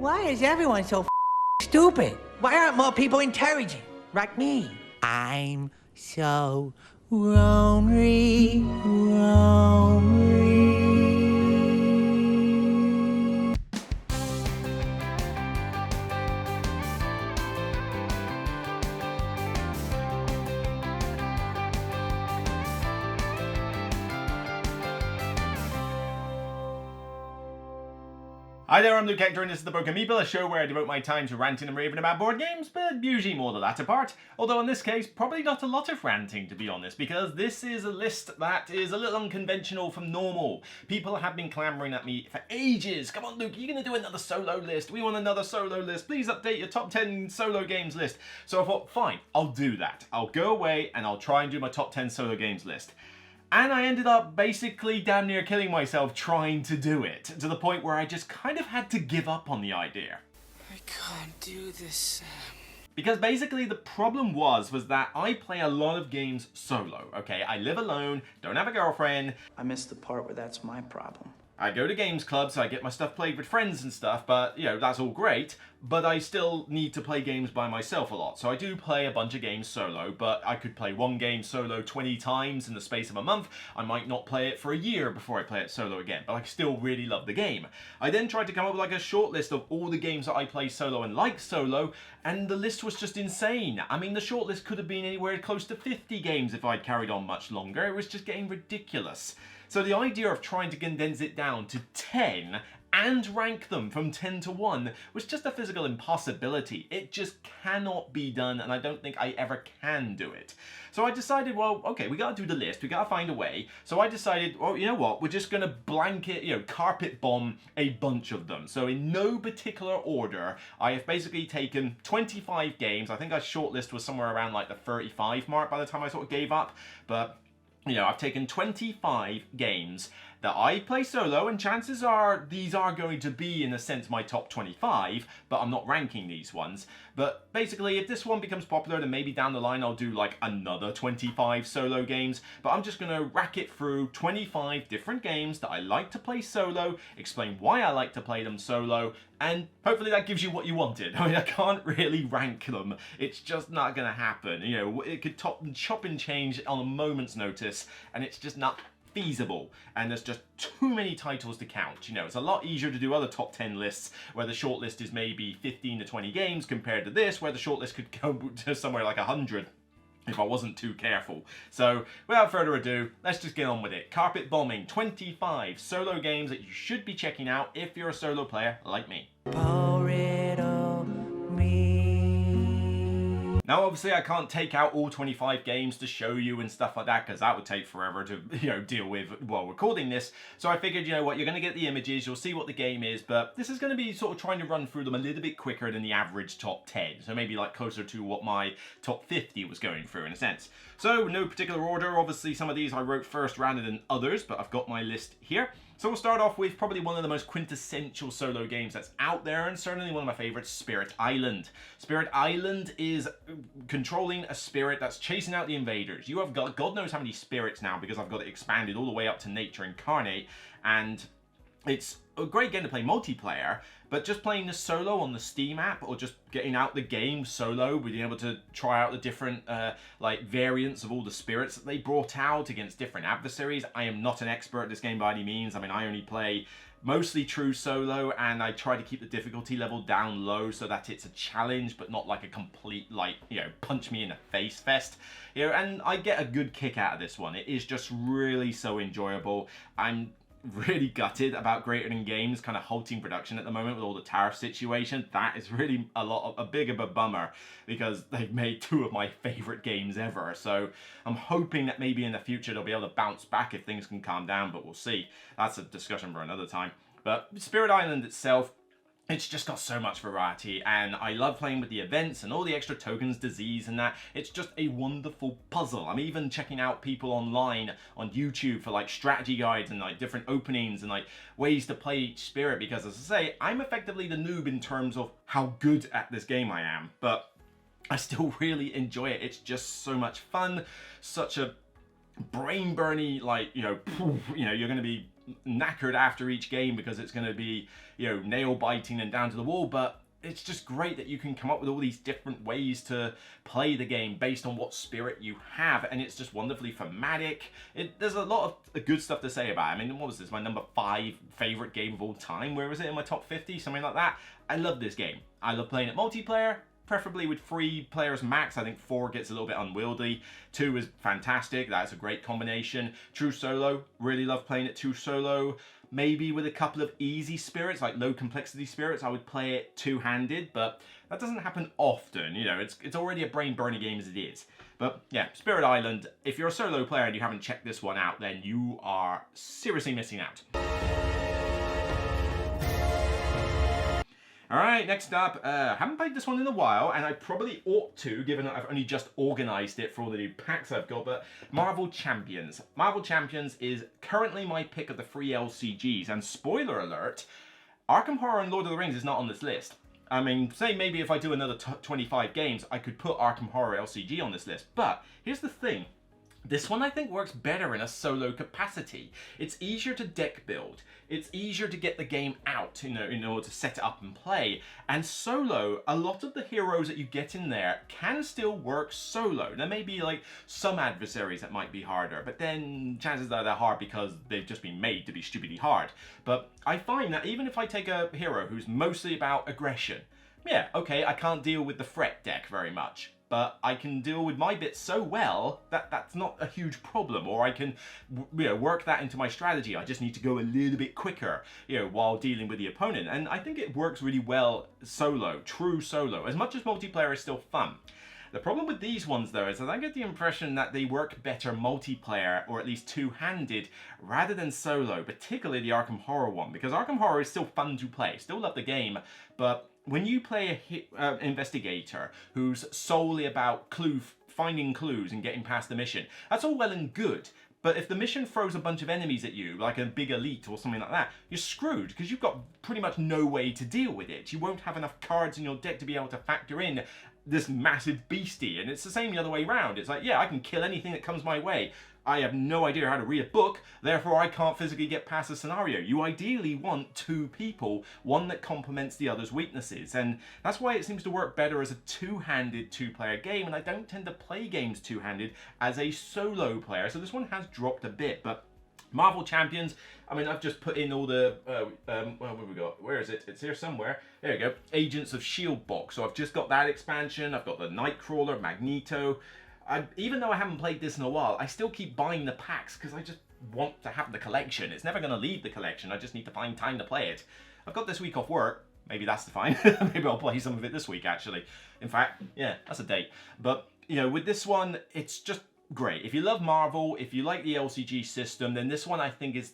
Why is everyone so stupid? Why aren't more people intelligent? Like me. I'm so lonely. Hi there, I'm Luke Hector and this is the Broken Meeple, a show where I devote my time to ranting and raving about board games, but usually more the latter part. Although in this case, probably not a lot of ranting to be honest, because this is a list that is a little unconventional from normal. People have been clamouring at me for ages. Come on Luke, are you going to do another solo list? We want another solo list. Please update your top 10 solo games list. So I thought, fine, I'll do that. I'll go away and I'll try and do my top 10 solo games list. And I ended up basically damn near killing myself trying to do it, to the point where I just kind of had to give up on the idea. I can't do this, Sam. Because basically the problem was that I play a lot of games solo, okay? I live alone, don't have a girlfriend. I missed the part where that's my problem. I go to games clubs, so I get my stuff played with friends and stuff, but, you know, that's all great, but I still need to play games by myself a lot. So I do play a bunch of games solo, but I could play one game solo 20 times in the space of a month. I might not play it for a year before I play it solo again, but I still really love the game. I then tried to come up with like a short list of all the games that I play solo and like solo, and the list was just insane. I mean, the short list could have been anywhere close to 50 games if I'd carried on much longer. It was just getting ridiculous. So the idea of trying to condense it down to 10 and rank them from 10 to 1 was just a physical impossibility. It just cannot be done, and I don't think I ever can do it. So I decided, well, okay, we gotta do the list, we gotta find a way. So I decided, well, you know what, we're just gonna blanket, carpet bomb a bunch of them. So in no particular order, I have basically taken 25 games. I think our shortlist was somewhere around like the 35 mark by the time I sort of gave up, but I've taken 25 games that I play solo, and chances are these are going to be, in a sense, my top 25, but I'm not ranking these ones. But basically, if this one becomes popular, then maybe down the line I'll do like another 25 solo games, but I'm just gonna rack it through 25 different games that I like to play solo, explain why I like to play them solo, and hopefully that gives you what you wanted. I mean, I can't really rank them. It's just not gonna happen. It could chop and change on a moment's notice, and it's just not feasible, and there's just too many titles to count. It's a lot easier to do other top 10 lists where the short list is maybe 15 to 20 games compared to this where the short list could go to somewhere like 100 if I wasn't too careful. So without further ado, let's just get on with it. Carpet bombing 25 solo games that you should be checking out if you're a solo player like me. Now obviously I can't take out all 25 games to show you and stuff like that, because that would take forever to deal with while recording this. So I figured, you know what, you're going to get the images, you'll see what the game is, but this is going to be sort of trying to run through them a little bit quicker than the average top 10. So maybe like closer to what my top 50 was going through in a sense. So no particular order, obviously some of these I wrote first rather than others, but I've got my list here. So we'll start off with probably one of the most quintessential solo games that's out there, and certainly one of my favorites, Spirit Island. Spirit Island is controlling a spirit that's chasing out the invaders. You have got God knows how many spirits now, because I've got it expanded all the way up to Nature Incarnate, and it's a great game to play multiplayer, but just playing the solo on the Steam app, or just getting out the game solo, being able to try out the different variants of all the spirits that they brought out against different adversaries. I am not an expert at this game by any means. I mean, I only play mostly true solo, and I try to keep the difficulty level down low so that it's a challenge, but not like a complete, punch me in the face fest. And I get a good kick out of this one. It is just really so enjoyable. I'm really gutted about Greater Than Games kind of halting production at the moment with all the tariff situation. That is really a big of a bummer, because they've made two of my favorite games ever. So I'm hoping that maybe in the future they'll be able to bounce back if things can calm down, but we'll see. That's a discussion for another time. But Spirit Island itself, it's just got so much variety, and I love playing with the events and all the extra tokens, disease and that. It's just a wonderful puzzle. I'm even checking out people online on YouTube for like strategy guides and like different openings and like ways to play each spirit, because as I say, I'm effectively the noob in terms of how good at this game I am, but I still really enjoy it. It's just so much fun, such a brain burny, you're going to be knackered after each game because it's going to be, you know, nail biting and down to the wall, but it's just great that you can come up with all these different ways to play the game based on what spirit you have, and it's just wonderfully thematic. There's a lot of good stuff to say about it. I mean, what was this? My number 5 favorite game of all time? Where was it in my top 50? Something like that. I love this game. I love playing it multiplayer, preferably with 3 players max. I think 4 gets a little bit unwieldy. 2 is fantastic. That's a great combination. True solo, really love playing it true solo. Maybe with a couple of easy spirits, like low complexity spirits, I would play it two-handed, but that doesn't happen often. You know, it's already a brain-burner game as it is. But yeah, Spirit Island, if you're a solo player and you haven't checked this one out, then you are seriously missing out. Alright, next up, haven't played this one in a while, and I probably ought to, given that I've only just organised it for all the new packs I've got, but Marvel Champions. Marvel Champions is currently my pick of the free LCGs, and spoiler alert, Arkham Horror and Lord of the Rings is not on this list. I mean, say maybe if I do another 25 games, I could put Arkham Horror LCG on this list, but here's the thing. This one I think works better in a solo capacity. It's easier to deck build. It's easier to get the game out, you know, in order to set it up and play. And solo, a lot of the heroes that you get in there can still work solo. There may be like some adversaries that might be harder, but then chances are they're hard because they've just been made to be stupidly hard. But I find that even if I take a hero who's mostly about aggression, yeah, okay, I can't deal with the threat deck very much, but I can deal with my bits so well that that's not a huge problem, or I can, you know, work that into my strategy. I just need to go a little bit quicker, you know, while dealing with the opponent. And I think it works really well solo, true solo, as much as multiplayer is still fun. The problem with these ones, though, is that I get the impression that they work better multiplayer, or at least two-handed, rather than solo, particularly the Arkham Horror one, because Arkham Horror is still fun to play. Still love the game, but when you play a investigator who's solely about finding clues and getting past the mission, that's all well and good. But if the mission throws a bunch of enemies at you, like a big elite or something like that, you're screwed, because you've got pretty much no way to deal with it. You won't have enough cards in your deck to be able to factor in this massive beastie. And it's the same the other way around. It's like, yeah, I can kill anything that comes my way. I have no idea how to read a book, therefore I can't physically get past a scenario. You ideally want 2 people, one that complements the other's weaknesses, and that's why it seems to work better as a two-handed 2-player game, and I don't tend to play games two-handed as a solo player, so this one has dropped a bit. But Marvel Champions, I mean, I've just put in all the, what have we got? Where is it? It's here somewhere. There we go. Agents of S.H.I.E.L.D. box. So I've just got that expansion. I've got the Nightcrawler, Magneto. Even though I haven't played this in a while, I still keep buying the packs because I just want to have the collection. It's never going to leave the collection. I just need to find time to play it. I've got this week off work. Maybe that's the fine. Maybe I'll play some of it this week, actually. In fact, yeah, that's a date. But, you know, with this one, it's just great. If you love Marvel, if you like the LCG system, then this one I think is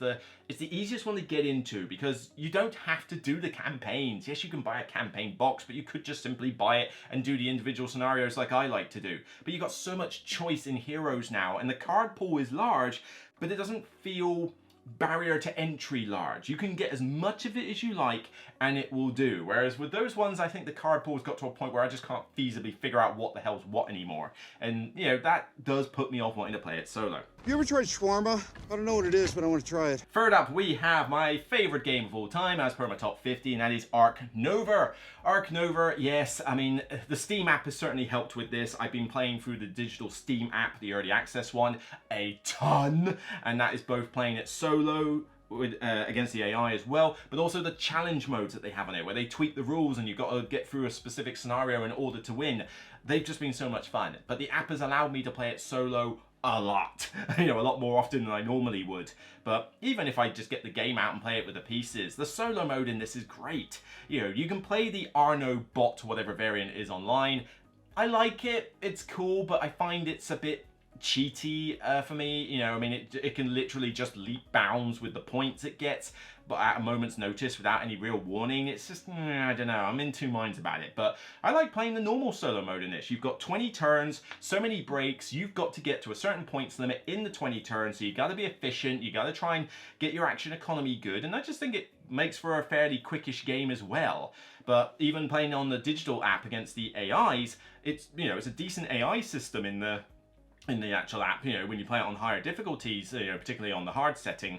it's the easiest one to get into, because you don't have to do the campaigns. Yes, you can buy a campaign box, but you could just simply buy it and do the individual scenarios like I like to do. But you've got so much choice in heroes now, and the card pool is large, but it doesn't feel barrier to entry large. You can get as much of it as you like and it will do. Whereas with those ones, I think the card pool's got to a point where I just can't feasibly figure out what the hell's what anymore. And, you know, that does put me off wanting to play it solo. You ever tried shawarma? I don't know what it is, but I want to try it. Third up, we have my favorite game of all time, as per my top 50, and that is Ark Nova. Ark Nova, yes, I mean, the Steam app has certainly helped with this. I've been playing through the digital Steam app, the early access one, a ton, and that is both playing it solo, with, against the AI as well, but also the challenge modes that they have on it, where they tweak the rules and you've got to get through a specific scenario in order to win. They've just been so much fun, but the app has allowed me to play it solo a lot, you know, a lot more often than I normally would. But even if I just get the game out and play it with the pieces, the solo mode in this is great. You know, you can play the Arno bot, whatever variant is online. I like it, it's cool, but I find it's a bit cheaty for me. You know, I mean, it can literally just leap bounds with the points it gets, but at a moment's notice without any real warning. It's just, I don't know, I'm in 2 minds about it. But I like playing the normal solo mode in this. You've got 20 turns, so many breaks, you've got to get to a certain points limit in the 20 turns, so you got to be efficient, you got to try and get your action economy good, and I just think it makes for a fairly quickish game as well. But even playing on the digital app against the AIs, it's, you know, it's a decent AI system in the actual app. You know, when you play it on higher difficulties, you know, particularly on the hard setting,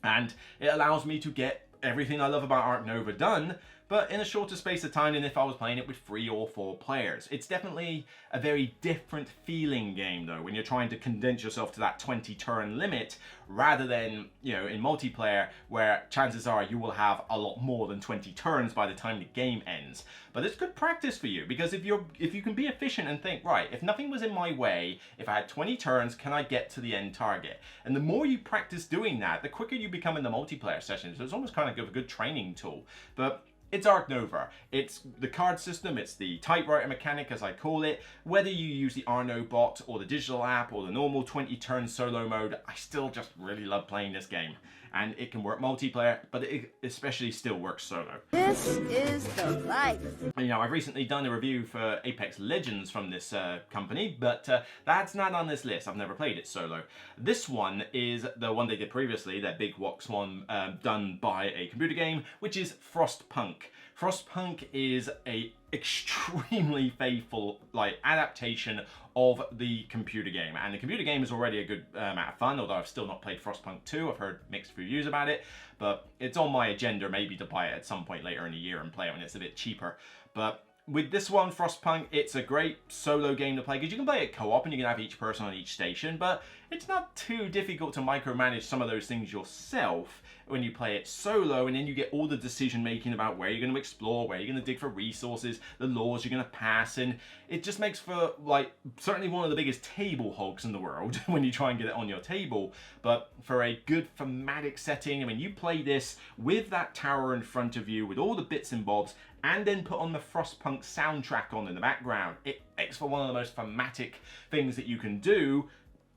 And it allows me to get everything I love about Ark Nova done, but in a shorter space of time than if I was playing it with 3 or 4 players. It's definitely a very different feeling game though, when you're trying to condense yourself to that 20 turn limit, rather than, you know, in multiplayer, where chances are you will have a lot more than 20 turns by the time the game ends. But it's good practice for you, because if you can be efficient and think, right, if nothing was in my way, if I had 20 turns, can I get to the end target? And the more you practice doing that, the quicker you become in the multiplayer session. So it's almost kind of a good training tool. But it's Ark Nova. It's the card system, it's the typewriter mechanic as I call it. Whether you use the Arno bot or the digital app or the normal 20 turn solo mode, I still just really love playing this game. And it can work multiplayer, but it especially still works solo. This is the life. You know, I've recently done a review for Apex Legends from this company, but that's not on this list. I've never played it solo. This one is the one they did previously, that Big Wox one, done by a computer game, which is Frostpunk. Frostpunk is a extremely faithful adaptation of the computer game, and the computer game is already a good amount of fun, although I've still not played Frostpunk 2. I've heard mixed reviews about it, but it's on my agenda maybe to buy it at some point later in the year and play it when it's a bit cheaper. But with this one, Frostpunk, it's a great solo game to play, because you can play it co-op and you can have each person on each station, but it's not too difficult to micromanage some of those things yourself when you play it solo, and then you get all the decision making about where you're going to explore, where you're going to dig for resources, the laws you're going to pass, and it just makes for, like, certainly one of the biggest table hogs in the world when you try and get it on your table. But for a good thematic setting, I mean, you play this with that tower in front of you with all the bits and bobs, and then put on the Frostpunk soundtrack on in the background. It makes for one of the most thematic things that you can do,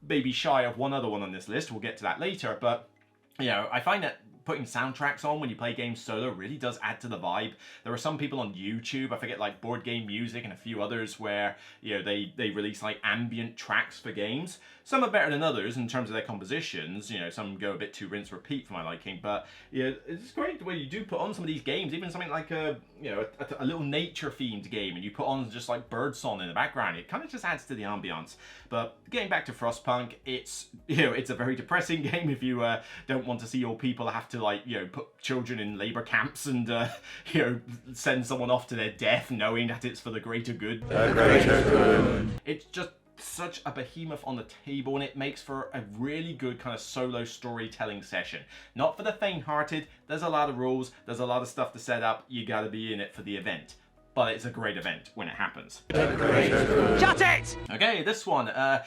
maybe shy of one other one on this list. We'll get to that later, but you know, I find that putting soundtracks on when you play games solo really does add to the vibe. There are some people on YouTube, I forget, like Board Game Music and a few others, where, you know, they release like ambient tracks for games. Some are better than others in terms of their compositions. You know, some go a bit too rinse repeat for my liking, but yeah, it's great the way you do put on some of these games, even something like a little nature themed game, and you put on just like birdsong in the background. It kind of just adds to the ambiance. But getting back to Frostpunk, it's a very depressing game if you don't want to see your people have to, like, you know, put children in labor camps and send someone off to their death knowing that it's for the greater good. The greater good. It's just such a behemoth on the table, and it makes for a really good kind of solo storytelling session. Not for the faint-hearted. There's a lot of rules, there's a lot of stuff to set up, you gotta be in it for the event. But it's a great event when it happens. Shut it! Okay, this one, I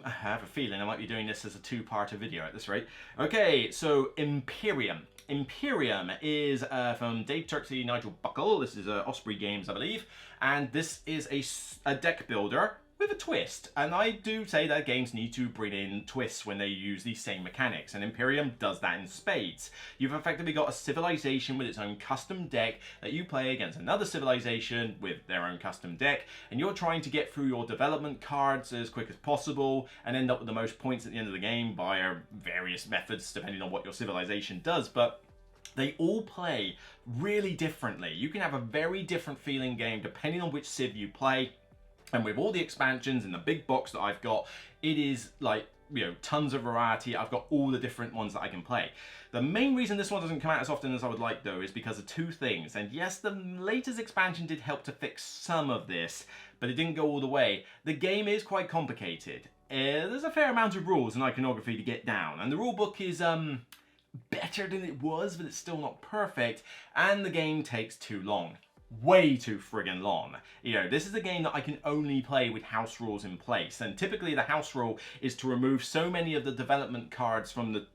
have a feeling I might be doing this as a 2-parter video at this rate. Okay, so Imperium. Imperium is from Dave Turksey, Nigel Buckle. This is Osprey Games, I believe. And this is a deck builder with a twist. And I do say that games need to bring in twists when they use these same mechanics, and Imperium does that in spades. You've effectively got a civilization with its own custom deck that you play against another civilization with their own custom deck, and you're trying to get through your development cards as quick as possible and end up with the most points at the end of the game via various methods depending on what your civilization does. But they all play really differently. You can have a very different feeling game depending on which civ you play. And with all the expansions in the big box that I've got, it is like, you know, tons of variety. I've got all the different ones that I can play. The main reason this one doesn't come out as often as I would like, though, is because of 2 things. And yes, the latest expansion did help to fix some of this, but it didn't go all the way. The game is quite complicated. There's a fair amount of rules and iconography to get down, and the rulebook is better than it was, but it's still not perfect, and the game takes too long. Way too friggin' long. You know, this is a game that I can only play with house rules in place, and typically the house rule is to remove so many of the development cards from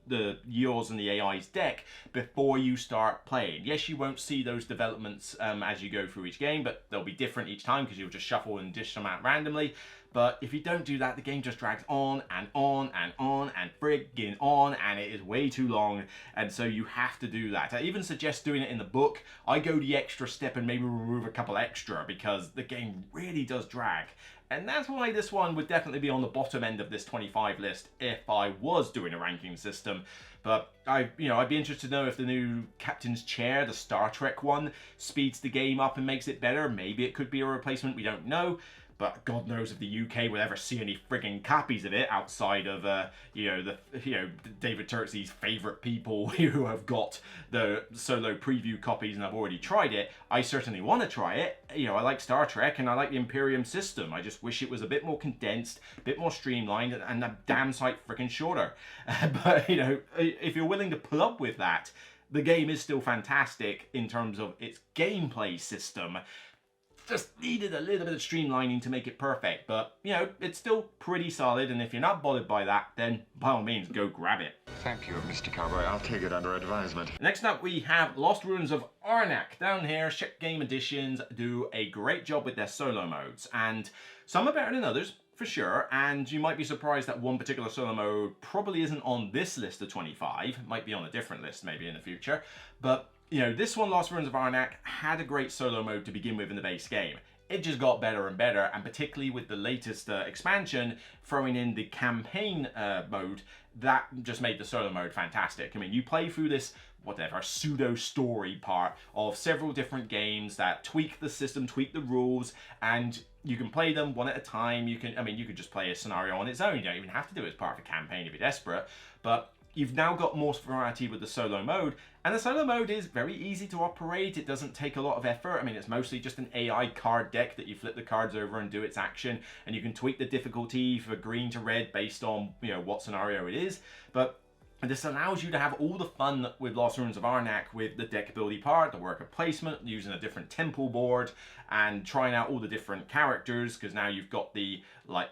yours and the AI's deck before you start playing. Yes, you won't see those developments as you go through each game, but they'll be different each time because you'll just shuffle and dish them out randomly. But if you don't do that, the game just drags on and on and on and friggin' on, and it is way too long, and so you have to do that. I even suggest doing it in the book. I go the extra step and maybe remove a couple extra because the game really does drag. And that's why this one would definitely be on the bottom end of this 25 list if I was doing a ranking system. But I'd be interested to know if the new Captain's Chair, the Star Trek one, speeds the game up and makes it better. Maybe it could be a replacement, we don't know. but God knows if the UK will ever see any frigging copies of it outside of, David Turksy's favourite people who have got the solo preview copies and have already tried it. I certainly want to try it. I like Star Trek and I like the Imperium system. I just wish it was a bit more condensed, a bit more streamlined, and a damn sight freaking shorter. But, if you're willing to put up with that, the game is still fantastic in terms of its gameplay system. Just needed a little bit of streamlining to make it perfect, but it's still pretty solid, and if you're not bothered by that, then by all means go grab it. Thank you, Mr. Cowboy. I'll take it under advisement. Next up we have Lost Ruins of Arnak. Down here, Ship Game Editions do a great job with their solo modes, and some are better than others, for sure, and you might be surprised that one particular solo mode probably isn't on this list of 25, it might be on a different list maybe in the future, but this one, Lost Ruins of Arnak, had a great solo mode to begin with in the base game. It just got better and better, and particularly with the latest expansion, throwing in the campaign mode, that just made the solo mode fantastic. I mean, you play through this, pseudo-story part of several different games that tweak the system, tweak the rules, and you can play them one at a time. You could just play a scenario on its own. You don't even have to do it as part of a campaign if you're desperate, but you've now got more variety with the solo mode, and the solo mode is very easy to operate. It doesn't take a lot of effort. I mean, it's mostly just an AI card deck that you flip the cards over and do its action, and you can tweak the difficulty for green to red based on what scenario it is. But this allows you to have all the fun with Lost Ruins of Arnak with the deck ability part, the worker placement, using a different temple board, and trying out all the different characters, because now you've got the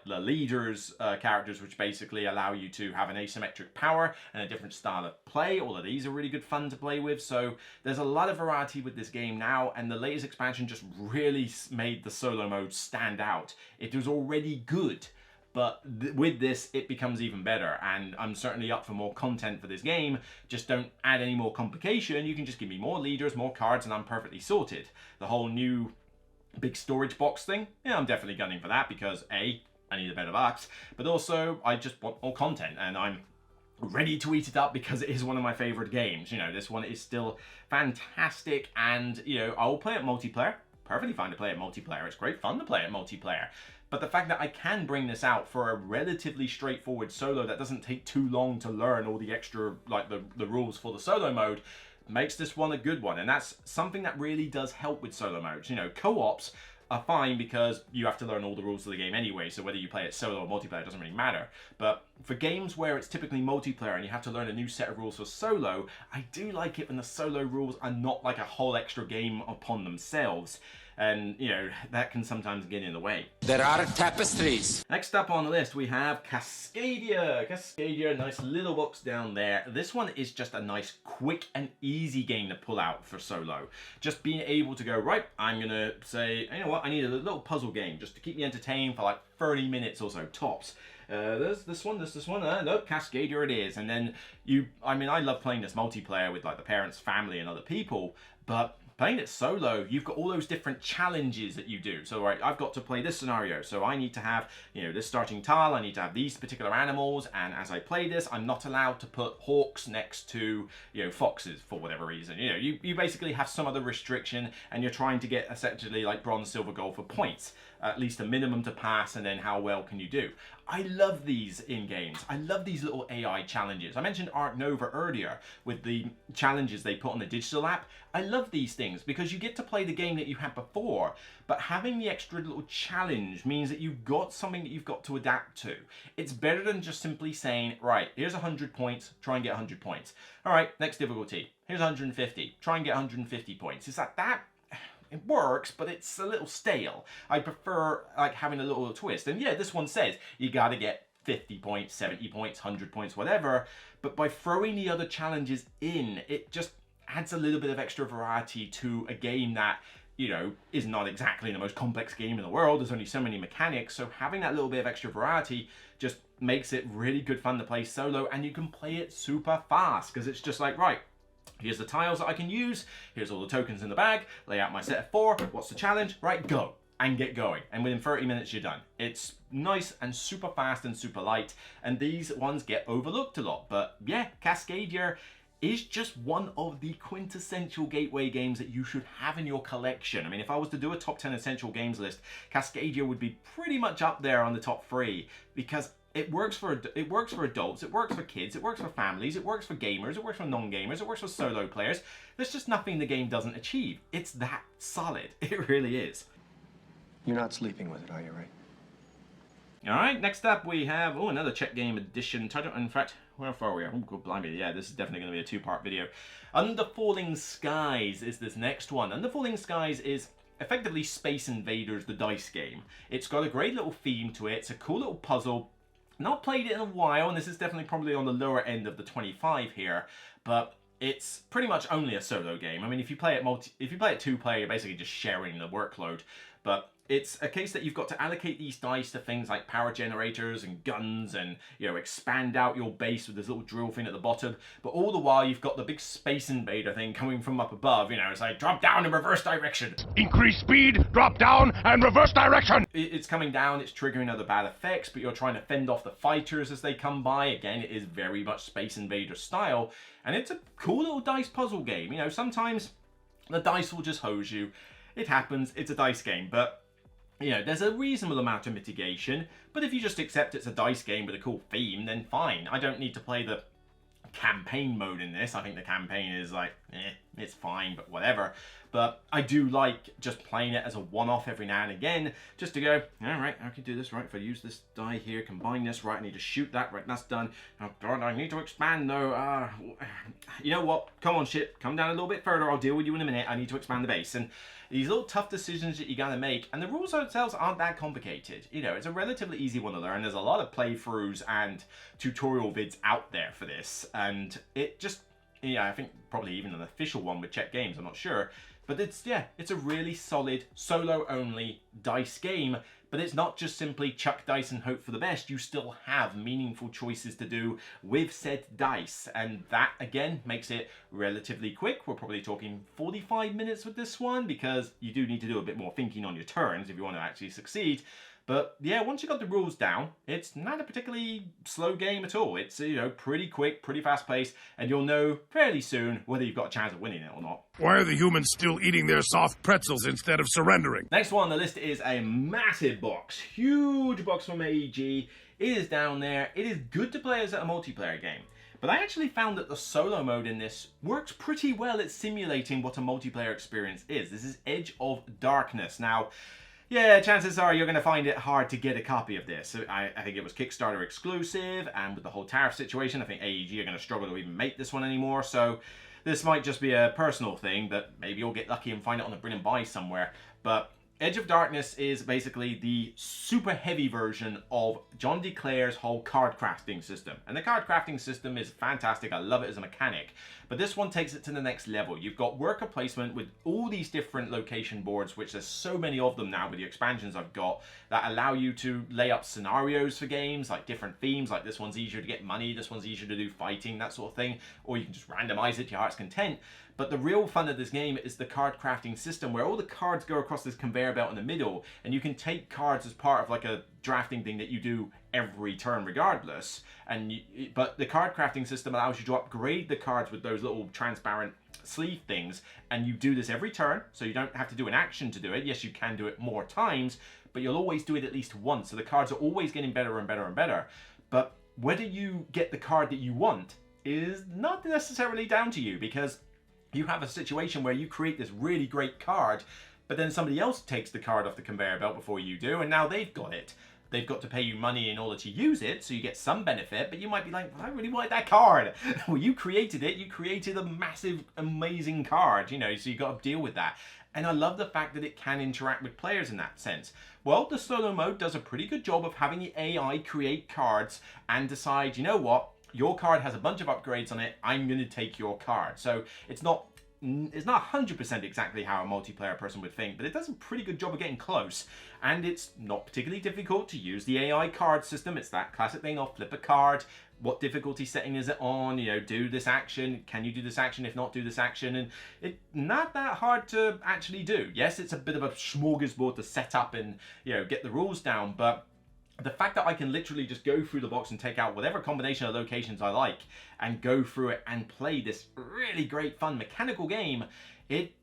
leaders characters, which basically allow you to have an asymmetric power and a different style of play. All of these are really good fun to play with, so there's a lot of variety with this game now, and the latest expansion just really made the solo mode stand out. It was already good, but with this, it becomes even better, and I'm certainly up for more content for this game. Just don't add any more complication. You can just give me more leaders, more cards, and I'm perfectly sorted. The whole new big storage box thing, I'm definitely gunning for that, because A, I need a better box, but also I just want more content, and I'm ready to eat it up because it is one of my favorite games. This one is still fantastic, and I'll play it multiplayer. Perfectly fine to play it multiplayer. It's great fun to play it multiplayer. But the fact that I can bring this out for a relatively straightforward solo that doesn't take too long to learn all the extra, the rules for the solo mode, makes this one a good one. And that's something that really does help with solo modes. Co-ops are fine because you have to learn all the rules of the game anyway, so whether you play it solo or multiplayer doesn't really matter. But for games where it's typically multiplayer and you have to learn a new set of rules for solo, I do like it when the solo rules are not like a whole extra game upon themselves. And, that can sometimes get in the way. There are tapestries. Next up on the list, we have Cascadia. Cascadia, nice little box down there. This one is just a nice, quick and easy game to pull out for solo. Just being able to go, right, I'm going to say, you know what, I need a little puzzle game just to keep me entertained for 30 minutes or so, tops. There's this one, nope, Cascadia it is. And then I love playing this multiplayer with the parents, family, and other people, but playing it solo, you've got all those different challenges that you do. So, right, I've got to play this scenario, so I need to have, this starting tile, I need to have these particular animals, and as I play this, I'm not allowed to put hawks next to, foxes for whatever reason. You basically have some other restriction, and you're trying to get essentially bronze, silver, gold for points. At least a minimum to pass, and then how well can you do. I love these in games. I love these little AI challenges. I mentioned Ark Nova earlier with the challenges they put on the digital app. I love these things because you get to play the game that you had before, but having the extra little challenge means that you've got something that you've got to adapt to. It's better than just simply saying, right, here's 100 points, try and get 100 points. All right, next difficulty, here's 150, try and get 150 points. Is that? It works, but it's a little stale. I prefer having a little twist. And yeah, this one says you got to get 50 points, 70 points, 100 points, whatever. But by throwing the other challenges in, it just adds a little bit of extra variety to a game that, is not exactly the most complex game in the world. There's only so many mechanics. So having that little bit of extra variety just makes it really good fun to play solo, and you can play it super fast because it's just right, here's the tiles that I can use, here's all the tokens in the bag, lay out my set of 4, what's the challenge? Right, go, and get going. And within 30 minutes, you're done. It's nice and super fast and super light, and these ones get overlooked a lot. But yeah, Cascadia is just one of the quintessential gateway games that you should have in your collection. I mean, if I was to do a top 10 essential games list, Cascadia would be pretty much up there on the top 3, because it works for adults, it works for kids, it works for families, it works for gamers, it works for non-gamers, it works for solo players. There's just nothing the game doesn't achieve. It's that solid. It really is. You're not sleeping with it, are you, Ray? Alright, next up we have, another Czech game edition title. In fact, where far are we? Oh, good blimey, yeah, this is definitely going to be a two-part video. Under Falling Skies is this next one. Under Falling Skies is effectively Space Invaders, the dice game. It's got a great little theme to it. It's a cool little puzzle. Not played it in a while, and this is definitely probably on the lower end of the 25 here, but it's pretty much only a solo game. I mean, if you play it two-player, you're basically just sharing the workload. But it's a case that you've got to allocate these dice to things like power generators and guns, and, you know, expand out your base with this little drill thing at the bottom. But all the while, you've got the big Space Invader thing coming from up above. You know, it's like, drop down in reverse direction. Increase speed, drop down, and reverse direction. It's coming down, it's triggering other bad effects, but you're trying to fend off the fighters as they come by. Again, it is very much Space Invader style, and it's a cool little dice puzzle game. You know, sometimes the dice will just hose you. It happens, it's a dice game, but you know, there's a reasonable amount of mitigation, but if you just accept it's a dice game with a cool theme, then fine. I don't need to play the campaign mode in this. I think the campaign is like, it's fine, but whatever. But I do like just playing it as a one-off every now and again, just to go, all right, I can do this, right? If I use this die here, combine this, right, I need to shoot that, right, that's done. Oh God, I need to expand though. You know what? Come on, shit, come down a little bit further. I'll deal with you in a minute. I need to expand the base. And these little tough decisions that you gotta make, and the rules themselves aren't that complicated. You know, it's a relatively easy one to learn. There's a lot of playthroughs and tutorial vids out there for this, and it just, yeah, I think probably even an official one with Czech Games, I'm not sure. But it's, yeah, it's a really solid solo-only dice game, but it's not just simply chuck dice and hope for the best. You still have meaningful choices to do with said dice, and that, again, makes it relatively quick. We're probably talking 45 minutes with this one, because you do need to do a bit more thinking on your turns if you want to actually succeed. But yeah, once you got the rules down, it's not a particularly slow game at all. It's, you know, pretty quick, pretty fast paced, and you'll know fairly soon whether you've got a chance of winning it or not. Why are the humans still eating their soft pretzels instead of surrendering? Next one on the list is a massive box, huge box from AEG. It is down there. It is good to play as a multiplayer game. But I actually found that the solo mode in this works pretty well at simulating what a multiplayer experience is. This is Edge of Darkness. Now, yeah, chances are you're going to find it hard to get a copy of this. I think it was Kickstarter exclusive, and with the whole tariff situation, I think AEG are going to struggle to even make this one anymore, so this might just be a personal thing, but maybe you'll get lucky and find it on the Bring and Buy somewhere. But Edge of Darkness is basically the super heavy version of John DeClare's whole card crafting system. And the card crafting system is fantastic. I love it as a mechanic. But this one takes it to the next level. You've got worker placement with all these different location boards, which there's so many of them now with the expansions I've got, that allow you to lay up scenarios for games, like different themes, like this one's easier to get money, this one's easier to do fighting, that sort of thing. Or you can just randomize it to your heart's content. But the real fun of this game is the card crafting system, where all the cards go across this conveyor belt in the middle, and you can take cards as part of like a drafting thing that you do every turn regardless. But the card crafting system allows you to upgrade the cards with those little transparent sleeve things, and you do this every turn, so you don't have to do an action to do it. Yes, you can do it more times, but you'll always do it at least once, so the cards are always getting better and better and better. But whether you get the card that you want is not necessarily down to you, because you have a situation where you create this really great card, but then somebody else takes the card off the conveyor belt before you do, and now they've got it. They've got to pay you money in order to use it, so you get some benefit, but you might be like, I really wanted that card. Well, you created it. You created a massive, amazing card, you know, so you got to deal with that. And I love the fact that it can interact with players in that sense. Well, the solo mode does a pretty good job of having the AI create cards and decide, you know what, your card has a bunch of upgrades on it, I'm going to take your card. So it's not 100% exactly how a multiplayer person would think, but it does a pretty good job of getting close. And it's not particularly difficult to use the AI card system. It's that classic thing of flip a card, what difficulty setting is it on, you know, do this action, can you do this action, if not do this action, and it's not that hard to actually do. Yes, it's a bit of a smorgasbord to set up and, you know, get the rules down, but the fact that I can literally just go through the box and take out whatever combination of locations I like and go through it and play this really great fun mechanical game, it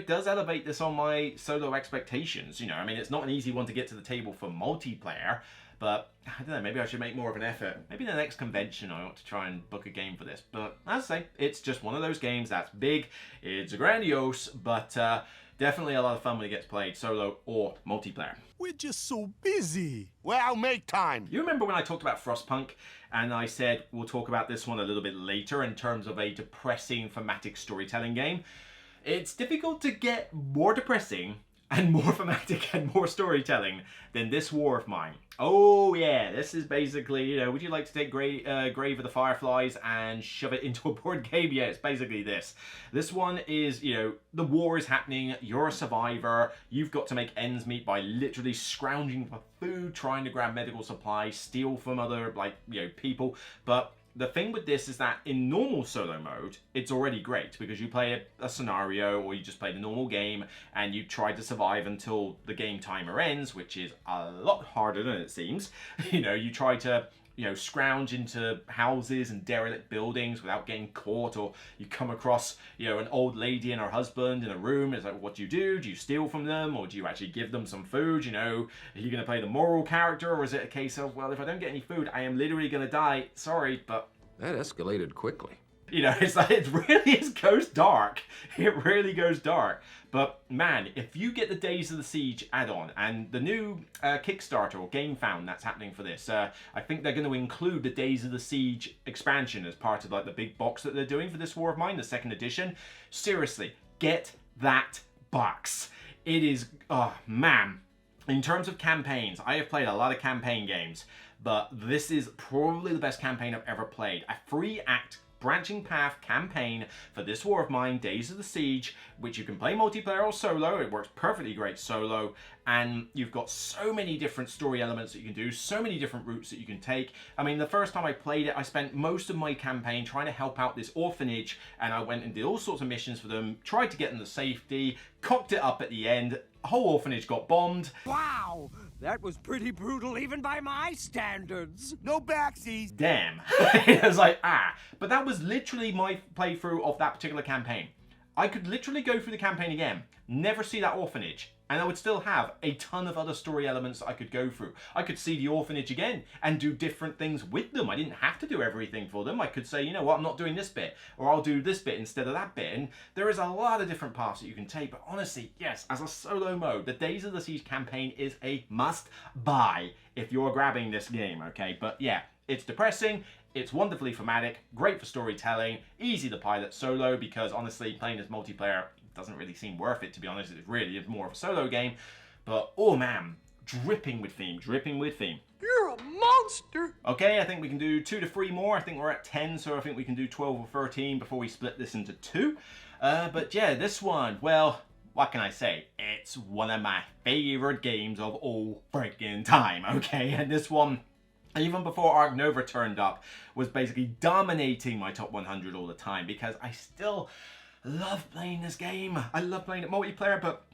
does elevate this on my solo expectations. I mean, it's not an easy one to get to the table for multiplayer, but I don't know, maybe I should make more of an effort. Maybe the next convention I ought to try and book a game for this. But as I say, it's just one of those games that's big, it's grandiose, but definitely a lot of fun when it gets played solo or multiplayer. We're just so busy. Well, make time. You remember when I talked about Frostpunk and I said we'll talk about this one a little bit later in terms of a depressing thematic storytelling game? It's difficult to get more depressing and more thematic and more storytelling than this War of Mine. Oh yeah, this is basically, would you like to take Grave of the Fireflies and shove it into a board game? Yeah, it's basically this. This one is, the war is happening, you're a survivor, you've got to make ends meet by literally scrounging for food, trying to grab medical supplies, steal from other, people, but the thing with this is that in normal solo mode, it's already great because you play a scenario or you just play the normal game and you try to survive until the game timer ends, which is a lot harder than it seems. You try to scrounge into houses and derelict buildings without getting caught, or you come across, an old lady and her husband in a room. It's like, what do you do? Do you steal from them, or do you actually give them some food? Are you going to play the moral character, or is it a case of, well, if I don't get any food, I am literally going to die. Sorry, but... That escalated quickly. It's like, it goes dark. It really goes dark. But man, if you get the Days of the Siege add-on and the new Kickstarter or Game Found that's happening for this, I think they're going to include the Days of the Siege expansion as part of the big box that they're doing for this War of Mine, the 2nd edition. Seriously, get that box. It is, oh man. In terms of campaigns, I have played a lot of campaign games, but this is probably the best campaign I've ever played. A 3-act branching path campaign for this War of Mine, Days of the Siege, which you can play multiplayer or solo. It works perfectly great solo, and you've got so many different story elements that you can do, so many different routes that you can take. I mean, the first time I played it, I spent most of my campaign trying to help out this orphanage, and I went and did all sorts of missions for them, tried to get them to safety, cocked it up at the end. The whole orphanage got bombed. Wow, that was pretty brutal even by my standards. No backsies. Damn. I was like, But that was literally my playthrough of that particular campaign. I could literally go through the campaign again, never see that orphanage, and I would still have a ton of other story elements that I could go through. I could see the orphanage again and do different things with them. I didn't have to do everything for them. I could say, you know what, I'm not doing this bit, or I'll do this bit instead of that bit. And there is a lot of different paths that you can take, but honestly, yes, as a solo mode, the Days of the Siege campaign is a must-buy if you're grabbing this game, okay? But yeah, it's depressing. It's wonderfully thematic, great for storytelling, easy to pilot solo because honestly, playing this multiplayer doesn't really seem worth it, to be honest. It really is more of a solo game. But, oh man, dripping with theme, dripping with theme. You're a monster. Okay, I think we can do 2 to 3 more. I think we're at 10, so I think we can do 12 or 13 before we split this into 2. But yeah, this one, well, what can I say? It's one of my favorite games of all freaking time, okay? And this one, even before Ark Nova turned up, was basically dominating my top 100 all the time because I still love playing this game. I love playing it multiplayer, but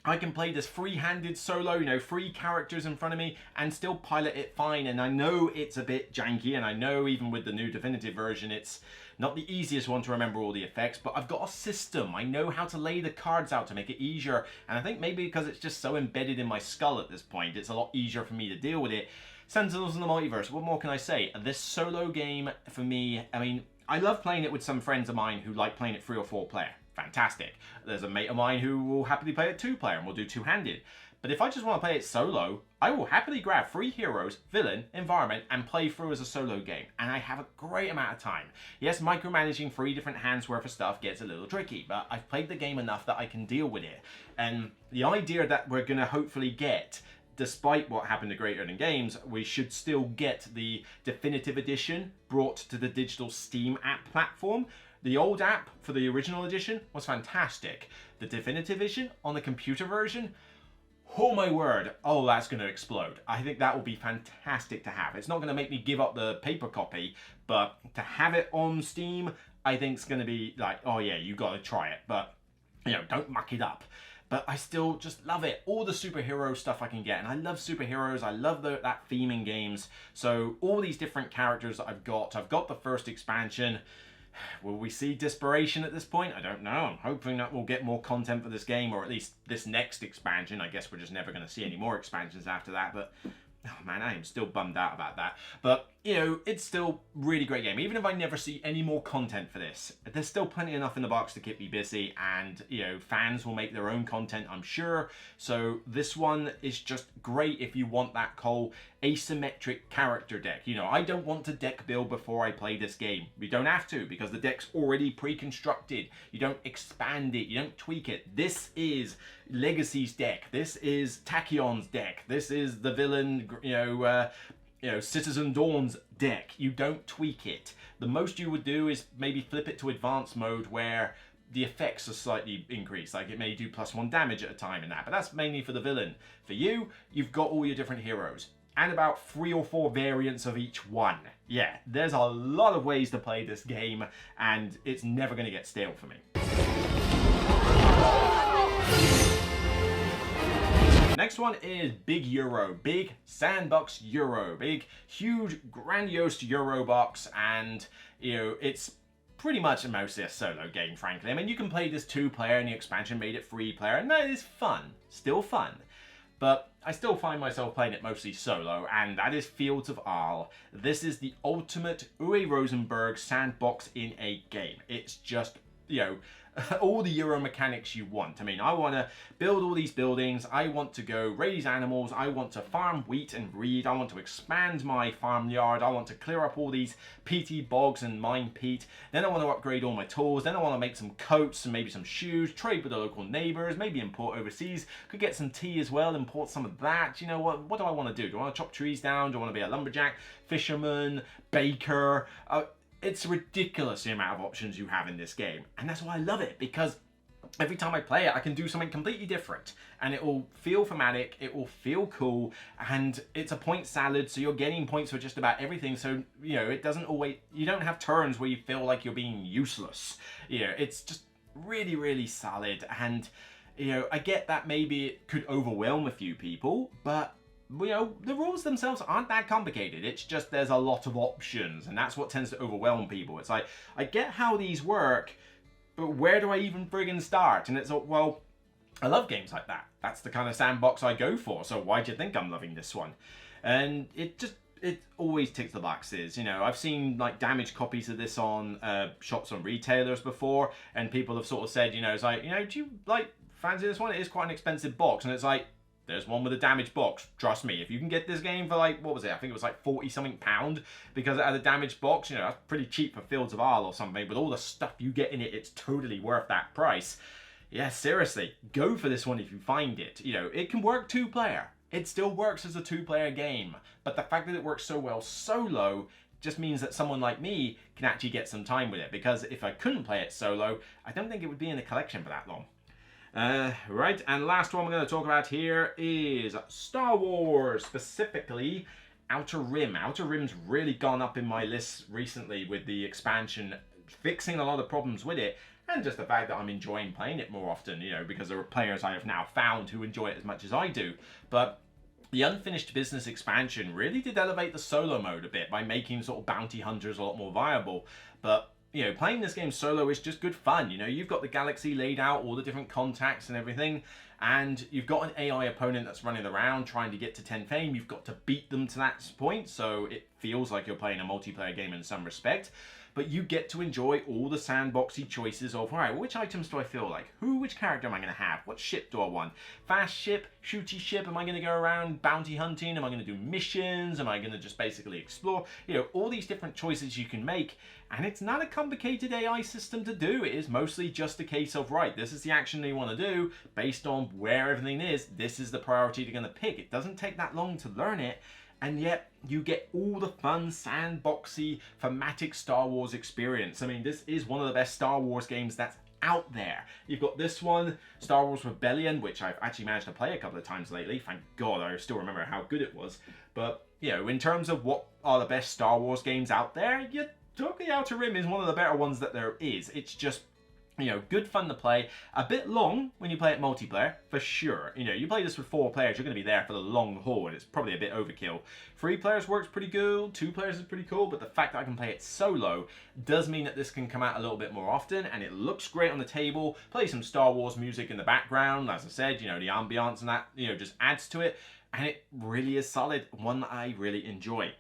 I can play this free-handed solo, 3 characters in front of me and still pilot it fine. And I know it's a bit janky, and I know even with the new definitive version, it's not the easiest one to remember all the effects, but I've got a system. I know how to lay the cards out to make it easier. And I think maybe because it's just so embedded in my skull at this point, it's a lot easier for me to deal with it. Sentinels in the Multiverse, what more can I say? This solo game, for me, I mean, I love playing it with some friends of mine who like playing it 3 or 4 player. Fantastic. There's a mate of mine who will happily play it 2 player and will do 2-handed. But if I just want to play it solo, I will happily grab 3 heroes, villain, environment, and play through as a solo game. And I have a great amount of time. Yes, micromanaging 3 different hands worth of stuff gets a little tricky, but I've played the game enough that I can deal with it. And the idea that we're going to hopefully get, despite what happened to Greater Than Games, we should still get the definitive edition brought to the digital Steam app platform. The old app for the original edition was fantastic. The definitive edition on the computer version, oh my word, oh, that's going to explode. I think that will be fantastic to have. It's not going to make me give up the paper copy, but to have it on Steam, I think it's going to be like, oh yeah, you got to try it, but don't muck it up. but I still just love it. All the superhero stuff I can get, and I love superheroes. I love that theme in games. So all these different characters that I've got the first expansion. Will we see Desperation at this point? I don't know. I'm hoping that we'll get more content for this game, or at least this next expansion. I guess we're just never going to see any more expansions after that, but oh man, I am still bummed out about that. But, you know, it's still a really great game. Even if I never see any more content for this, there's still plenty enough in the box to keep me busy, and, you know, fans will make their own content, I'm sure. So this one is just great if you want that whole asymmetric character deck. You know, I don't want to deck build before I play this game. You don't have to, because the deck's already pre-constructed. You don't expand it, you don't tweak it. This is Legacy's deck. This is Tachyon's deck. This is the villain, Citizen Dawn's deck. You don't tweak it. The most you would do is maybe flip it to advanced mode where the effects are slightly increased, like it may do +1 damage at a time and that, but that's mainly for the villain. For you, you've got all your different heroes and about 3 or 4 variants of each one. Yeah, there's a lot of ways to play this game, and it's never going to get stale for me. Next one is Big Euro, Big Sandbox Euro, big, huge, grandiose Euro box, and, you know, it's pretty much mostly a solo game, frankly. I mean, you can play this 2-player, and the expansion made it 3-player, and that is fun, still fun. But I still find myself playing it mostly solo, and that is Fields of Arle. This is the ultimate Uwe Rosenberg sandbox in a game. It's just, you know, all the Euro mechanics you want. I mean, I want to build all these buildings, I want to go raise animals, I want to farm wheat and breed, I want to expand my farmyard, I want to clear up all these peaty bogs and mine peat, then I want to upgrade all my tools, then I want to make some coats and maybe some shoes, trade with the local neighbours, maybe import overseas, could get some tea as well, import some of that. You know, what do I want to do? Do I want to chop trees down? Do I want to be a lumberjack, fisherman, baker? It's ridiculous the amount of options you have in this game, and that's why I love it, because every time I play it I can do something completely different, and it will feel thematic, it will feel cool, and it's a point salad, so you're getting points for just about everything. So, you know, it doesn't always, you don't have turns where you feel like you're being useless. You know, it's just really, really solid, and, you know, I get that maybe it could overwhelm a few people, but you know, the rules themselves aren't that complicated. It's just there's a lot of options, and that's what tends to overwhelm people. It's like, I get how these work, but where do I even friggin' start? And it's like, well, I love games like that. That's the kind of sandbox I go for, so why do you think I'm loving this one? And it always ticks the boxes. You know, I've seen like damaged copies of this on shops on retailers before, and people have sort of said, you know, it's like, you know, do you like fancy this one? It is quite an expensive box, and it's like, there's one with a damaged box. Trust me, if you can get this game for like, what was it? I think it was like 40-something pound because it had a damaged box. You know, that's pretty cheap for Fields of Arle or something. With all the stuff you get in it, it's totally worth that price. Yeah, seriously, go for this one if you find it. You know, it can work 2-player. It still works as a 2-player game. But the fact that it works so well solo just means that someone like me can actually get some time with it. Because if I couldn't play it solo, I don't think it would be in the collection for that long. Right, and last one we're going to talk about here is Star Wars, specifically Outer Rim. Outer Rim's really gone up in my list recently with the expansion, fixing a lot of problems with it, and just the fact that I'm enjoying playing it more often, you know, because there are players I have now found who enjoy it as much as I do. But the Unfinished Business expansion really did elevate the solo mode a bit by making sort of bounty hunters a lot more viable. But you know, playing this game solo is just good fun. You know, you've got the galaxy laid out, all the different contacts and everything, and you've got an AI opponent that's running around trying to get to 10 fame. You've got to beat them to that point, so it feels like you're playing a multiplayer game in some respect. But you get to enjoy all the sandboxy choices of, all right, which items do I feel like? Which character am I going to have? What ship do I want? Fast ship? Shooty ship? Am I going to go around bounty hunting? Am I going to do missions? Am I going to just basically explore? You know, all these different choices you can make. And it's not a complicated AI system to do. It is mostly just a case of, right, this is the action they want to do. Based on where everything is, this is the priority they're going to pick. It doesn't take that long to learn it. And yet, you get all the fun, sandboxy, thematic Star Wars experience. I mean, this is one of the best Star Wars games that's out there. You've got this one, Star Wars Rebellion, which I've actually managed to play a couple of times lately. Thank God, I still remember how good it was. But, you know, in terms of what are the best Star Wars games out there, Outer Rim is one of the better ones that there is. It's just You know, good fun to play. A bit long when you play it multiplayer, for sure. You know, you play this with 4 players, you're going to be there for the long haul, and it's probably a bit overkill. 3 players works pretty good, 2 players is pretty cool, but the fact that I can play it solo does mean that this can come out a little bit more often, and it looks great on the table. Play some Star Wars music in the background, as I said, you know, the ambiance and that, you know, just adds to it, and it really is solid, one that I really enjoy.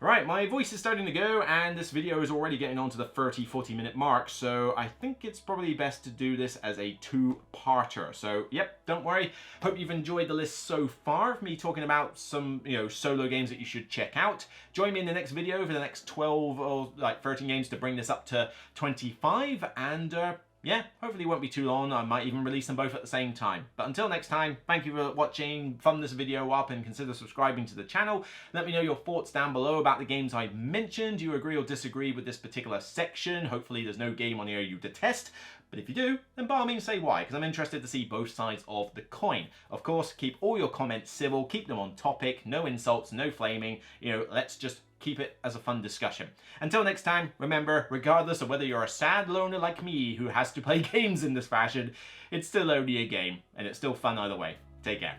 Right, my voice is starting to go, and this video is already getting on to the 30-40 minute mark, so I think it's probably best to do this as a 2-parter. So, yep, don't worry. Hope you've enjoyed the list so far of me talking about some, you know, solo games that you should check out. Join me in the next video for the next 12 or like 13 games to bring this up to 25, and yeah, hopefully it won't be too long. I might even release them both at the same time. But until next time, thank you for watching. Thumb this video up and consider subscribing to the channel. Let me know your thoughts down below about the games I mentioned. Do you agree or disagree with this particular section? Hopefully there's no game on here you detest. But if you do, then by all means say why, because I'm interested to see both sides of the coin. Of course, keep all your comments civil, keep them on topic, no insults, no flaming. You know, let's just keep it as a fun discussion. Until next time, remember, regardless of whether you're a sad loner like me who has to play games in this fashion, it's still only a game, and it's still fun either way. Take care.